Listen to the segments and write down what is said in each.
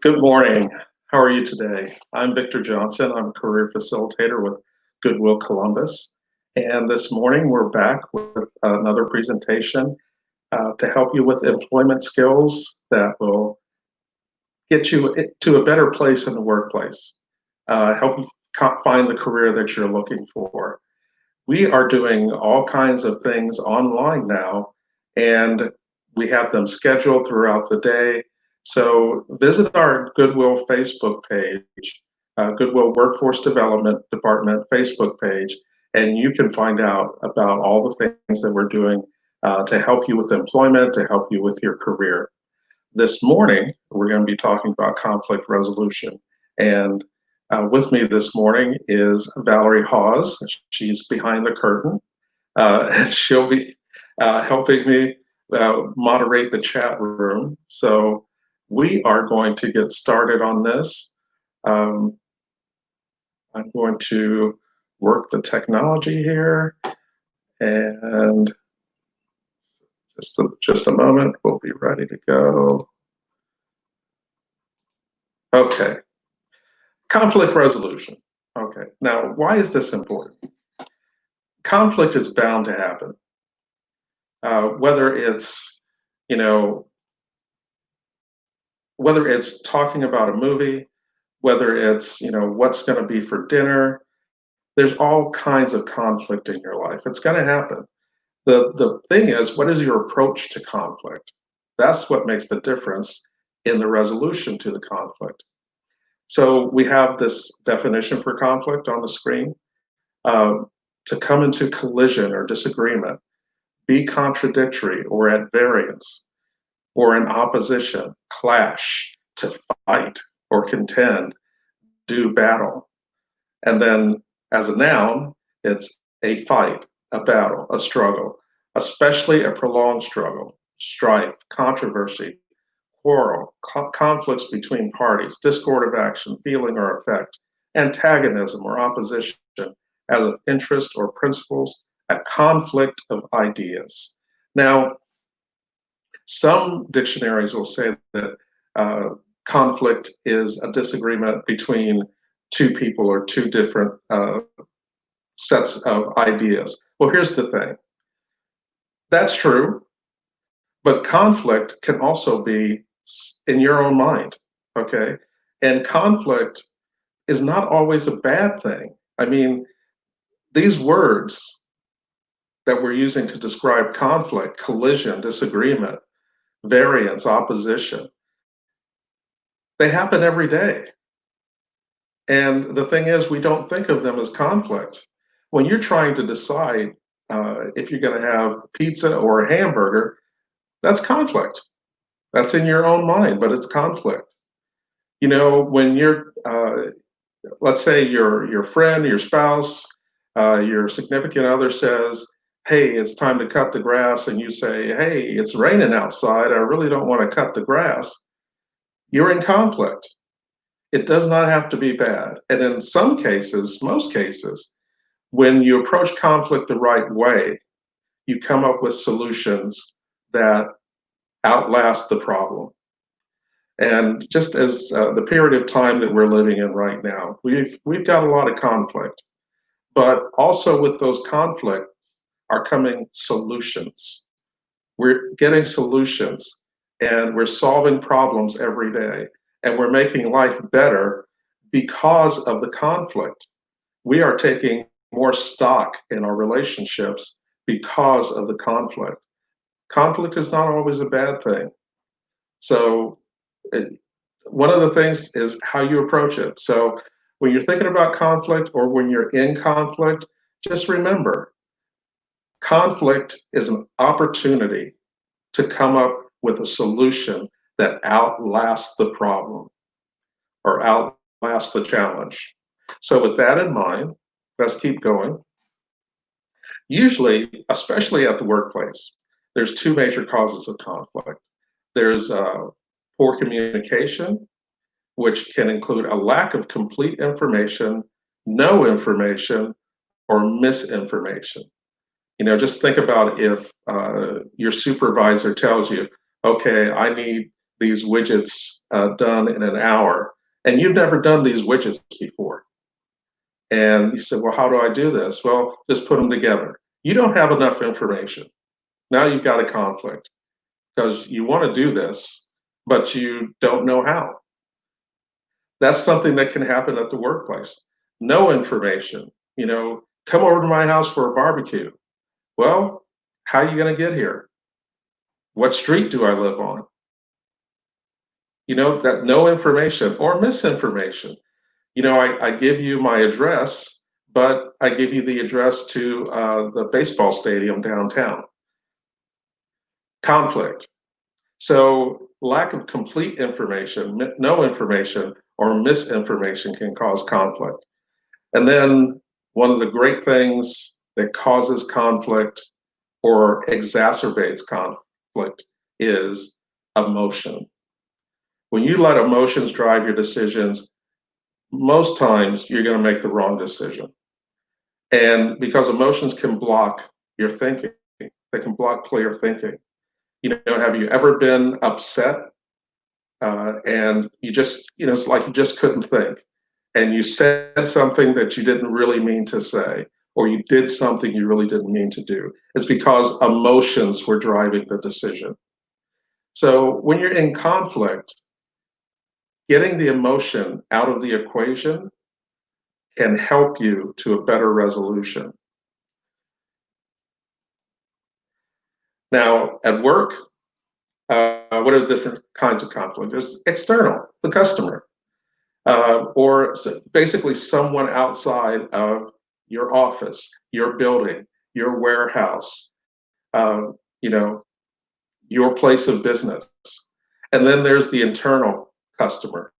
Good morning. How are you today? I'm Victor Johnson. I'm a career facilitator with Goodwill Columbus. And this morning we're back with another presentation to help you with employment skills that will get you to a better place in the workplace, help you find the career that you're looking for. We are doing all kinds of things online now, and we have them scheduled throughout the day. So visit our Goodwill Facebook page, Goodwill Workforce Development Department Facebook page, and you can find out about all the things that we're doing to help you with employment, to help you with your career. This morning, we're going to be talking about conflict resolution. And with me this morning is Valerie Hawes. She's behind the curtain, and she'll be helping me moderate the chat room. So we are going to get started on this. I'm going to work the technology here, and just a moment, we'll be ready to go. Okay, conflict resolution. Okay, now why is this important? Conflict is bound to happen. Whether it's, you know, whether it's talking about a movie, whether it's, what's going to be for dinner, there's all kinds of conflict in your life. It's going to happen. The thing is, what is your approach to conflict? That's what makes the difference in the resolution to the conflict. So we have this definition for conflict on the screen. To come into collision or disagreement, be contradictory or at variance, or in opposition, clash, to fight or contend, do battle. And then as a noun, it's a fight, a battle, a struggle, especially a prolonged struggle, strife, controversy, quarrel, conflicts between parties, discord of action, feeling or effect, antagonism or opposition as of interest or principles, a conflict of ideas. Now, some dictionaries will say that conflict is a disagreement between two people or two different sets of ideas. Well, here's the thing. That's true, but conflict can also be in your own mind, okay? And conflict is not always a bad thing. I mean, these words that we're using to describe conflict, collision, disagreement, variance, opposition, they happen every day. And the thing is, we don't think of them as conflict. When you're trying to decide if you're going to have pizza or a hamburger, that's conflict. That's in your own mind, but it's conflict. You know, when you're, let's say your friend, your spouse, your significant other says, hey, it's time to cut the grass, and you say, hey, it's raining outside, I really don't want to cut the grass. You're in conflict. It does not have to be bad. And in some cases, most cases, when you approach conflict the right way, you come up with solutions that outlast the problem. And just as the period of time that we're living in right now, we've got a lot of conflict, but also with those conflicts are coming solutions. We're getting solutions, and we're solving problems every day, and we're making life better because of the conflict. We are taking more stock in our relationships because of the conflict. Conflict is not always a bad thing. So one of the things is how you approach it. So when you're thinking about conflict or when you're in conflict, just remember, conflict is an opportunity to come up with a solution that outlasts the problem or outlasts the challenge. So with that in mind, let's keep going. Usually, especially at the workplace, there's two major causes of conflict. There's poor communication, which can include a lack of complete information, no information, or misinformation. You know, just think about if your supervisor tells you, okay, I need these widgets done in an hour, and you've never done these widgets before. And you said, well, how do I do this? Well, just put them together. You don't have enough information. Now you've got a conflict because you want to do this, but you don't know how. That's something that can happen at the workplace. No information. Come over to my house for a barbecue. Well, how are you going to get here? What street do I live on? That no information or misinformation. I give you my address, but I give you the address to the baseball stadium downtown. Conflict. So lack of complete information, no information, or misinformation can cause conflict. And then one of the great things that causes conflict or exacerbates conflict is emotion. When you let emotions drive your decisions, most times you're going to make the wrong decision. And because emotions can block your thinking, they can block clear thinking. Have you ever been upset and it's like you just couldn't think, and you said something that you didn't really mean to say, or you did something you really didn't mean to do? It's because emotions were driving the decision. So when you're in conflict, getting the emotion out of the equation can help you to a better resolution. Now, at work, what are the different kinds of conflict? There's external, the customer, or basically someone outside of your office, your building, your warehouse, you know, your place of business. And then there's the internal customer,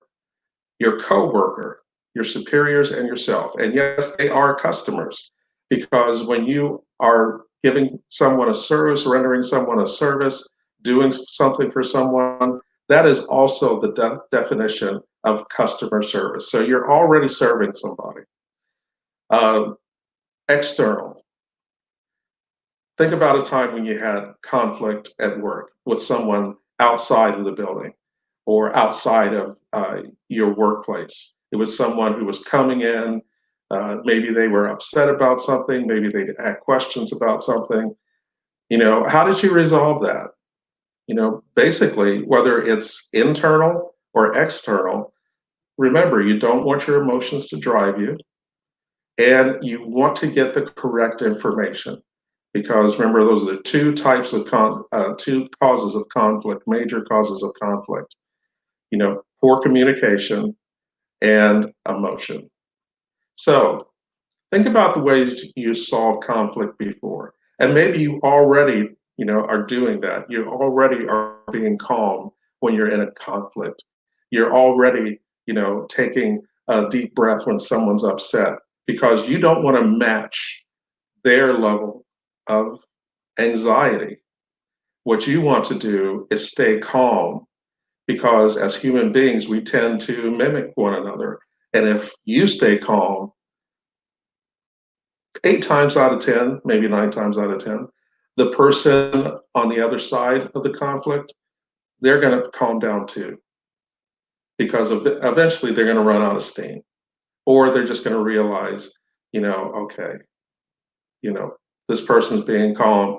your coworker, your superiors, and yourself. And yes, they are customers, because when you are giving someone a service, rendering someone a service, doing something for someone, that is also the definition of customer service. So you're already serving somebody. External. Think about a time when you had conflict at work with someone outside of the building or outside of your workplace. It was someone who was coming in. Maybe they were upset about something. Maybe they had questions about something. How did you resolve that? Basically, whether it's internal or external, remember, you don't want your emotions to drive you, and you want to get the correct information. Because remember, those are the two types of two causes of conflict, major causes of conflict. Poor communication and emotion. So think about the ways you solved conflict before, and maybe you already, are doing that. You already are being calm when you're in a conflict. You're already, taking a deep breath when someone's upset, because you don't want to match their level of anxiety. What you want to do is stay calm, because as human beings, we tend to mimic one another. And if you stay calm, 8 times out of 10, maybe 9 times out of 10, the person on the other side of the conflict, they're going to calm down too, because eventually they're going to run out of steam, or they're just going to realize, okay, this person's being calm,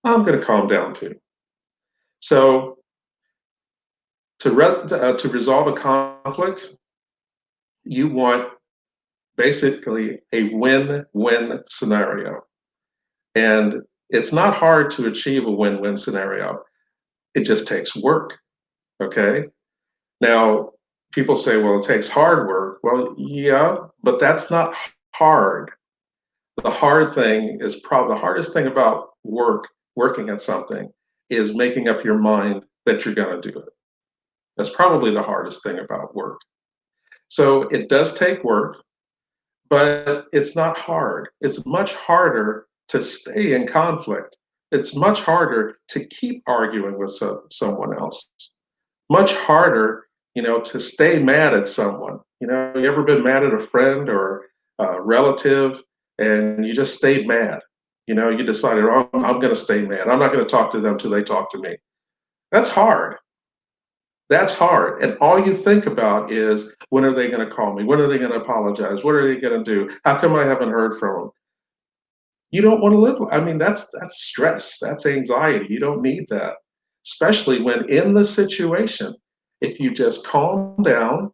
I'm going to calm down too. So to resolve a conflict, you want basically a win-win scenario. And it's not hard to achieve a win-win scenario. It just takes work, okay? Now, people say, well, it takes hard work. Well, yeah, but that's not hard. The hard thing is probably the hardest thing about working at something, is making up your mind that you're going to do it. That's probably the hardest thing about work. So it does take work, but it's not hard. It's much harder to stay in conflict. It's much harder to keep arguing with someone else. Much harder, to stay mad at someone. You ever been mad at a friend or a relative, and you just stayed mad? You decided, oh, I'm going to stay mad. I'm not going to talk to them till they talk to me. That's hard. That's hard. And all you think about is, when are they going to call me? When are they going to apologize? What are they going to do? How come I haven't heard from them? You don't want to live. I mean, that's stress. That's anxiety. You don't need that, especially when in the situation. If you just calm down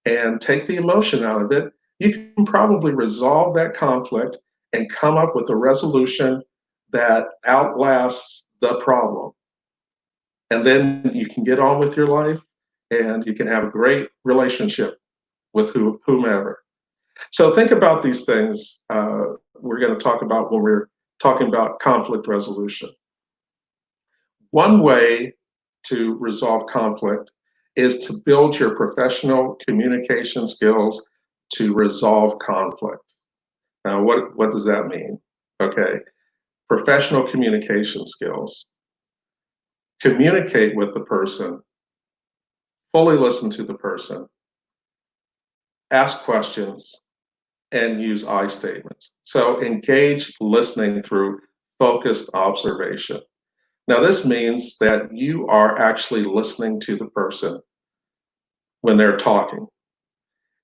and take the emotion out of it, you can probably resolve that conflict and come up with a resolution that outlasts the problem. And then you can get on with your life and you can have a great relationship with whomever. So think about these things we're going to talk about when we're talking about conflict resolution. One way to resolve conflict is to build your professional communication skills to resolve conflict. Now, what does that mean? Okay, professional communication skills. Communicate with the person, fully listen to the person, ask questions, and use I statements. So engage listening through focused observation. Now, this means that you are actually listening to the person when they're talking.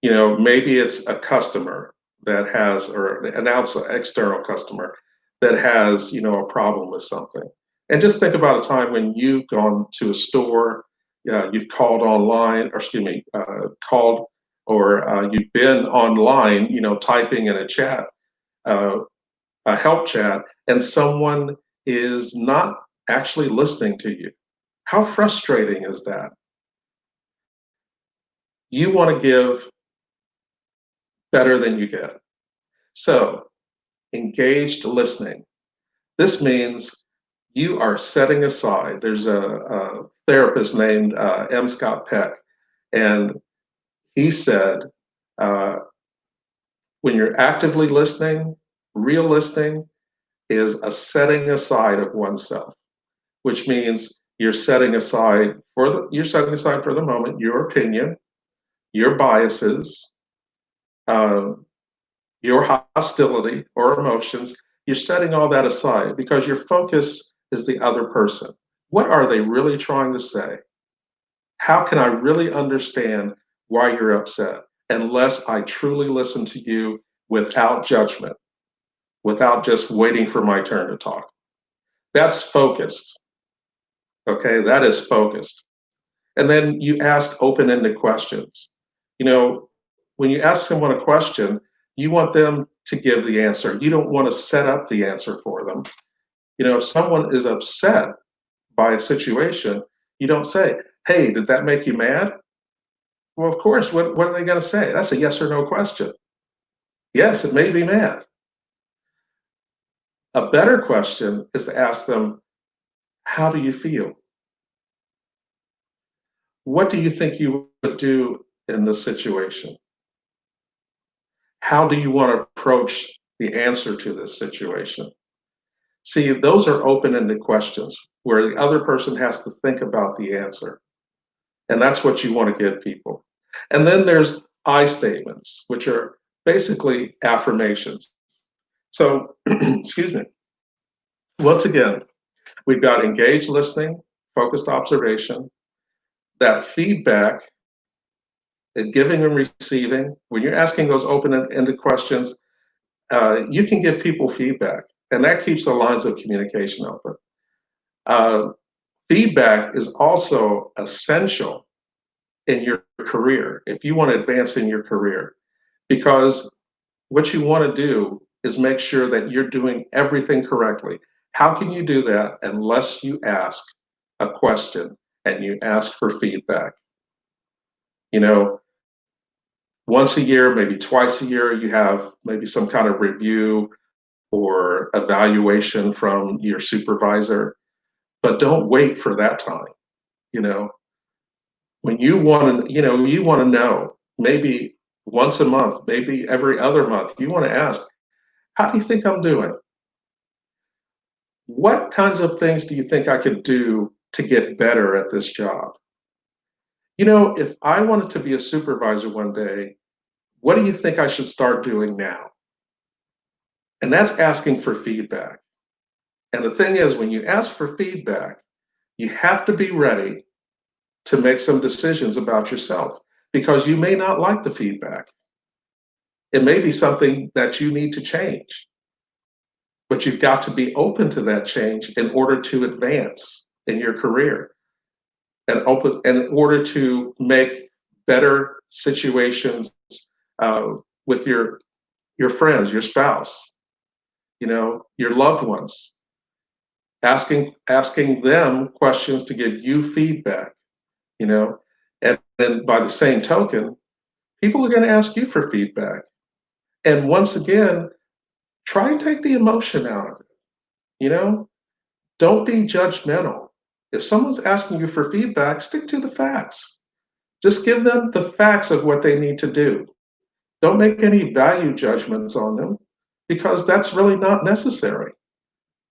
You know, maybe it's a customer that has, or an outside external customer that has, a problem with something. And just think about a time when you've gone to a store, you've called online, or excuse me, called, or you've been online, typing in a chat, uh, a help chat, and someone is not actually listening to you. How frustrating is that? You want to give better than you get. So, engaged listening. This means you are setting aside. There's a therapist named M. Scott Peck, and he said, uh, when you're actively listening, real listening is a setting aside of oneself, which means you're setting aside for the moment your opinion, your biases, um, your hostility or emotions. You're setting all that aside because your focus is the other person. What are they really trying to say? How can I really understand why you're upset unless I truly listen to you without judgment, without just waiting for my turn to talk? That's focused. Okay, that is focused. And then you ask open ended questions. You know, when you ask someone a question, you want them to give the answer. You don't want to set up the answer for them. If someone is upset by a situation, you don't say, "Hey, did that make you mad?" Well, of course, what are they going to say? That's a yes or no question. Yes, it made me mad. A better question is to ask them, "How do you feel? What do you think you would do in this situation? How do you want to approach the answer to this situation?" See, those are open ended questions where the other person has to think about the answer. And that's what you want to give people. And then there's I statements, which are basically affirmations. So, excuse me. Once again, we've got engaged listening, focused observation, that feedback, and giving and receiving. When you're asking those open ended questions, you can give people feedback, and that keeps the lines of communication open. Uh, Feedback is also essential in your career if you want to advance in your career, because what you want to do is make sure that you're doing everything correctly. How can you do that unless you ask a question and you ask for feedback? You know, once a year, maybe twice a year, you have maybe some kind of review or evaluation from your supervisor, but don't wait for that time. You know, when you want to know, maybe once a month, maybe every other month, you want to ask, how do you think I'm doing? What kinds of things do you think I could do to get better at this job? If I wanted to be a supervisor one day, what do you think I should start doing now? And that's asking for feedback. And the thing is, when you ask for feedback, you have to be ready to make some decisions about yourself because you may not like the feedback. It may be something that you need to change, but you've got to be open to that change in order to advance in your career and open in order to make better situations with your friends, your spouse, your loved ones, asking them questions to give you feedback, you know, and then by the same token, people are going to ask you for feedback. And once again, try and take the emotion out of it, you know? Don't be judgmental. If someone's asking you for feedback, stick to the facts. Just give them the facts of what they need to do. Don't make any value judgments on them because that's really not necessary.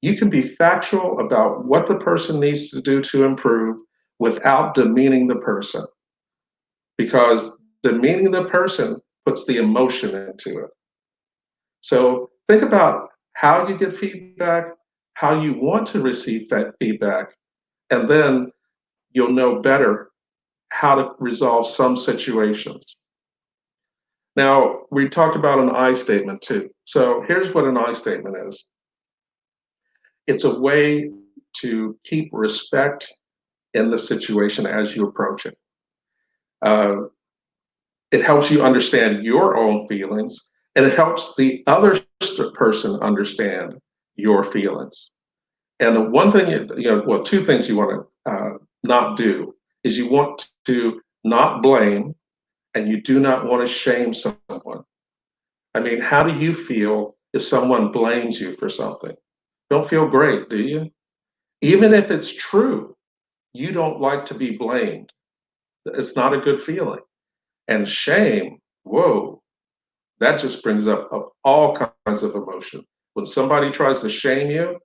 You can be factual about what the person needs to do to improve without demeaning the person because demeaning the person puts the emotion into it. So think about how you get feedback, how you want to receive that feedback, and then you'll know better how to resolve some situations. Now, we talked about an I statement too. So here's what an I statement is. It's a way to keep respect in the situation as you approach it. Uh, it helps you understand your own feelings, and it helps the other person understand your feelings. And the one thing, well, two things you want to not do is you want to not blame and you do not want to shame someone. I mean, how do you feel if someone blames you for something? Don't feel great, do you? Even if it's true, you don't like to be blamed. It's not a good feeling. And shame, whoa, that just brings up all kinds of emotion. When somebody tries to shame you,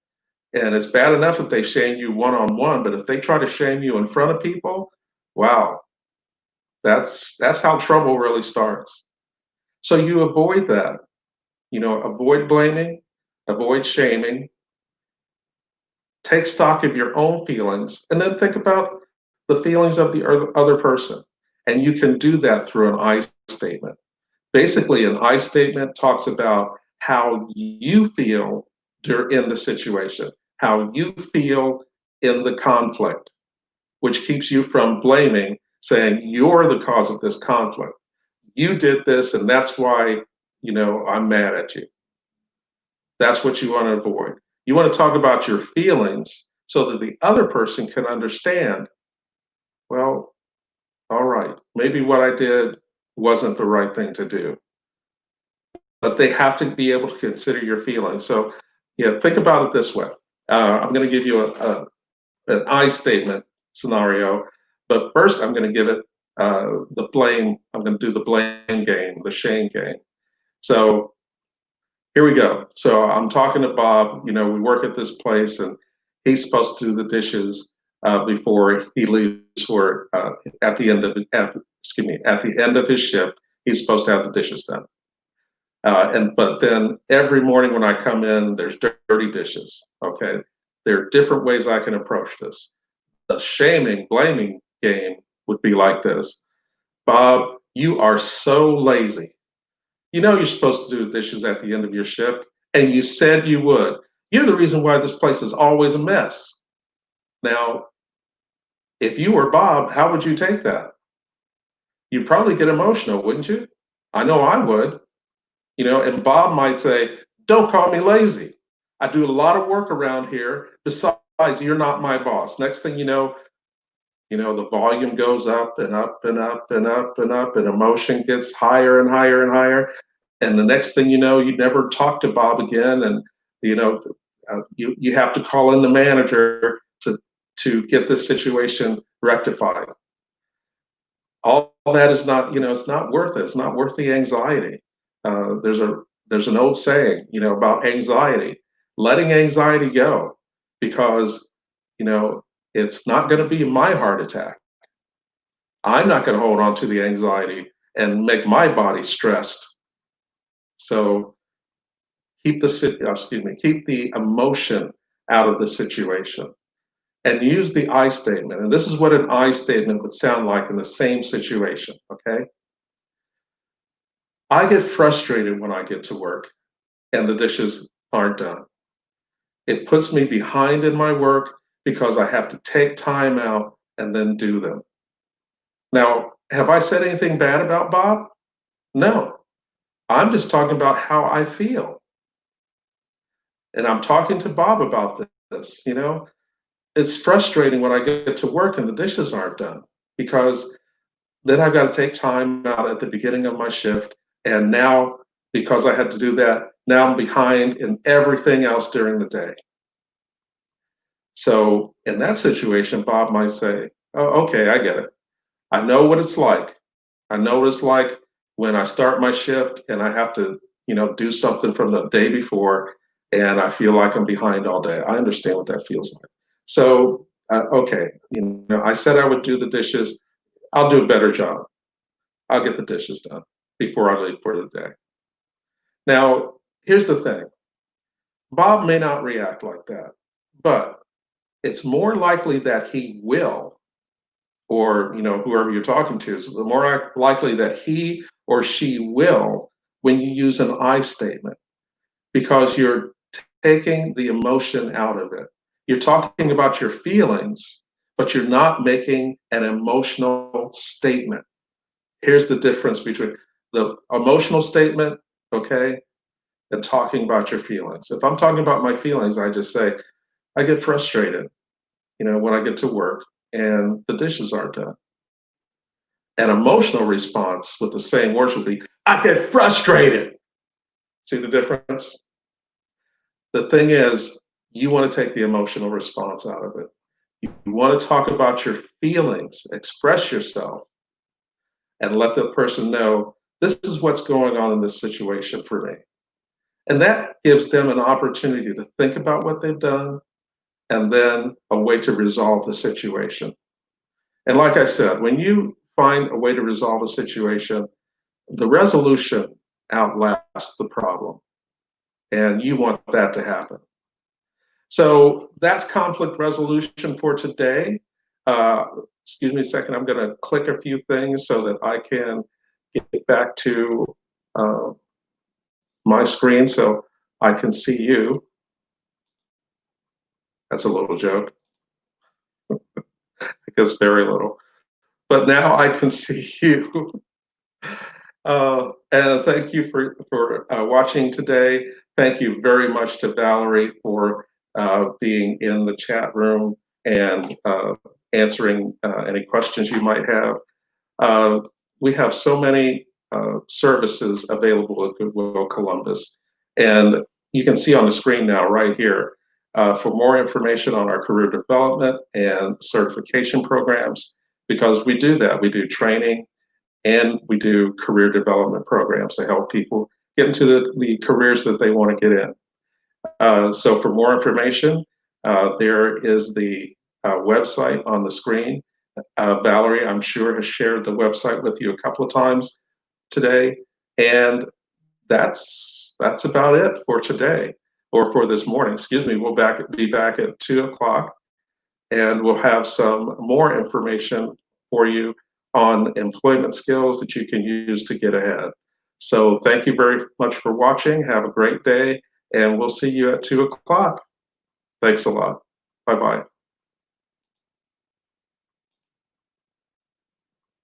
and it's bad enough if they shame you one on one, but if they try to shame you in front of people, wow, that's how trouble really starts. So you avoid that. Avoid blaming, avoid shaming, take stock of your own feelings, and then think about the feelings of the other person. And you can do that through an I statement. Basically, an I statement talks about how you feel in the situation, how you feel in the conflict, which keeps you from blaming, saying you're the cause of this conflict. You did this, and that's why, I'm mad at you. That's what you want to avoid. You want to talk about your feelings so that the other person can understand, well, all right, maybe what I did wasn't the right thing to do. But they have to be able to consider your feelings. So, think about it this way. I'm going to give you an I statement scenario, but first I'm going to give it the blame. I'm going to do the blame game, the shame game. So here we go. So I'm talking to Bob. We work at this place, and he's supposed to do the dishes before he leaves for at the end of at the end of his shift. He's supposed to have the dishes done. But then every morning when I come in, there's dirty dishes. Okay, there are different ways I can approach this. The shaming, blaming game would be like this: Bob, you are so lazy. You know you're supposed to do the dishes at the end of your shift, and you said you would. You're the reason why this place is always a mess. Now, if you were Bob, how would you take that? You'd probably get emotional, wouldn't you? I know I would. And Bob might say, "Don't call me lazy. I do a lot of work around here. Besides, you're not my boss." Next thing the volume goes up and up and up and up and up, and emotion gets higher and higher and higher. And the next thing you know, you never talk to Bob again, and you know, you have to call in the manager to get this situation rectified. All that is not, it's not worth it. It's not worth the anxiety. There's an old saying, about anxiety, letting anxiety go, because you know it's not going to be my heart attack. I'm not going to hold on to the anxiety and make my body stressed. So keep the emotion out of the situation. and use the I statement. And this is what an I statement would sound like in the same situation, okay? I get frustrated when I get to work and the dishes aren't done. It puts me behind in my work because I have to take time out and then do them. Now, have I said anything bad about Bob? No. I'm just talking about how I feel. And I'm talking to Bob about this, you know? It's frustrating when I get to work and the dishes aren't done because then I've got to take time out at the beginning of my shift. And now, because I had to do that, now I'm behind in everything else during the day. So in that situation, Bob might say, "Oh, okay, I get it. I know what it's like. I know what it's like when I start my shift and I have to, do something from the day before, and I feel like I'm behind all day. I understand what that feels like. So, okay, I said I would do the dishes. I'll do a better job. I'll get the dishes done before I leave for the day." Now, here's the thing. Bob may not react like that, but it's more likely that he will, or whoever you're talking to, is the more likely that he or she will when you use an I statement, because you're taking the emotion out of it. You're talking about your feelings, but you're not making an emotional statement. Here's the difference between the emotional statement, okay, and talking about your feelings. If I'm talking about my feelings, I just say, I get frustrated, when I get to work and the dishes aren't done. An emotional response with the same words would be, I get frustrated. See the difference? The thing is, you want to take the emotional response out of it. You want to talk about your feelings, express yourself, and let the person know this is what's going on in this situation for me. And that gives them an opportunity to think about what they've done and then a way to resolve the situation. And like I said, when you find a way to resolve a situation, the resolution outlasts the problem. And you want that to happen. So that's conflict resolution for today. Uh, Excuse me a second. I'm going to click a few things so that I can get back to uh, my screen so I can see you. That's a little joke. I guess very little. But now I can see you. And thank you for watching today. Thank you very much to Valerie for being in the chat room and answering any questions you might have. Uh, we have so many services available at Goodwill Columbus, and you can see on the screen now right here. For more information on our career development and certification programs, because we do that. We do training and we do career development programs to help people get into the careers that they want to get in. So for more information, there is the website on the screen. Valerie, I'm sure, has shared the website with you a couple of times today. And that's about it for today, or for this morning. Excuse me. We'll be back at 2 o'clock, and we'll have some more information for you on employment skills that you can use to get ahead. So thank you very much for watching. Have a great day, and we'll see you at 2 o'clock. Thanks a lot. Bye-bye.